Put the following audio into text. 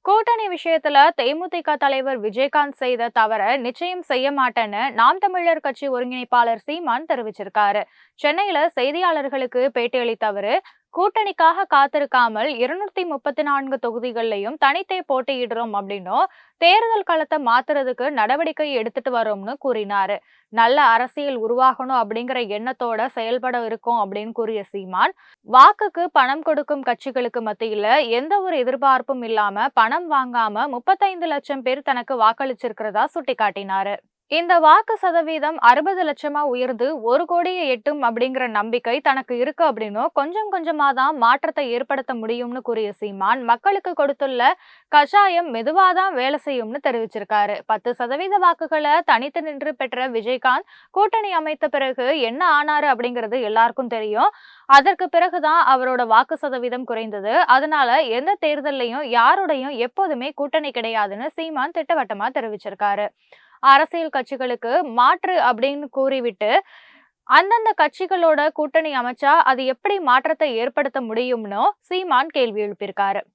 கூட்டணி விஷயத்துல தேமுதிக தலைவர் விஜயகாந்த் செய்த தவற நிச்சயம் செய்ய மாட்டேன்னு நாம் தமிழர் கட்சி ஒருங்கிணைப்பாளர் சீமான் தெரிவிச்சிருக்காரு. சென்னையில செய்தியாளர்களுக்கு பேட்டியளித்த அவரு, கூட்டணிக்காக காத்திருக்காமல் 234 தொகுதிகள்லயும் தனித்தே போட்டியிடுறோம் அப்படின்னும், தேர்தல் களத்தை மாத்துறதுக்கு நடவடிக்கை எடுத்துட்டு வரோம்னு கூறினாரு. நல்ல அரசியல் உருவாகணும் அப்படிங்கிற எண்ணத்தோட செயல்பட இருக்கோம் அப்படின்னு கூறிய சீமான், வாக்குக்கு பணம் கொடுக்கும் கட்சிகளுக்கு மத்தியில எந்த ஒரு எதிர்பார்ப்பும் இல்லாம பணம் வாங்காம 35 லட்சம் பேர் தனக்கு வாக்களிச்சிருக்கிறதா சுட்டிக்காட்டினாரு. இந்த வாக்கு சதவீதம் 60 லட்சமா உயர்ந்து 1 கோடியை எட்டும் அப்படிங்கிற நம்பிக்கை தனக்கு இருக்கு அப்படின்னும், கொஞ்சம் கொஞ்சமா தான் மாற்றத்தை ஏற்படுத்த முடியும்னு கூறிய சீமான், மக்களுக்கு கொடுத்துள்ள கஷாயம் மெதுவாதான் வேலை செய்யும்னு தெரிவிச்சிருக்காரு. 10% வாக்குகளை தனித்து நின்று பெற்ற விஜயகாந்த் கூட்டணி அமைத்த பிறகு என்ன ஆனாரு அப்படிங்கிறது எல்லாருக்கும் தெரியும். அதற்கு பிறகுதான் அவரோட வாக்கு சதவீதம் குறைந்தது. அதனால எந்த தேர்தலையும் யாரோடையும் எப்போதுமே கூட்டணி கிடையாதுன்னு சீமான் திட்டவட்டமா தெரிவிச்சிருக்காரு. அரசியல் கட்சிகளுக்கு மாற்று அப்படின்னு கூறிவிட்டு அந்தந்த கட்சிகளோட கூட்டணி அமைச்சா அது எப்படி மாற்றத்தை ஏற்படுத்த முடியும்னு சீமான் கேள்வி எழுப்பியிருக்காரு.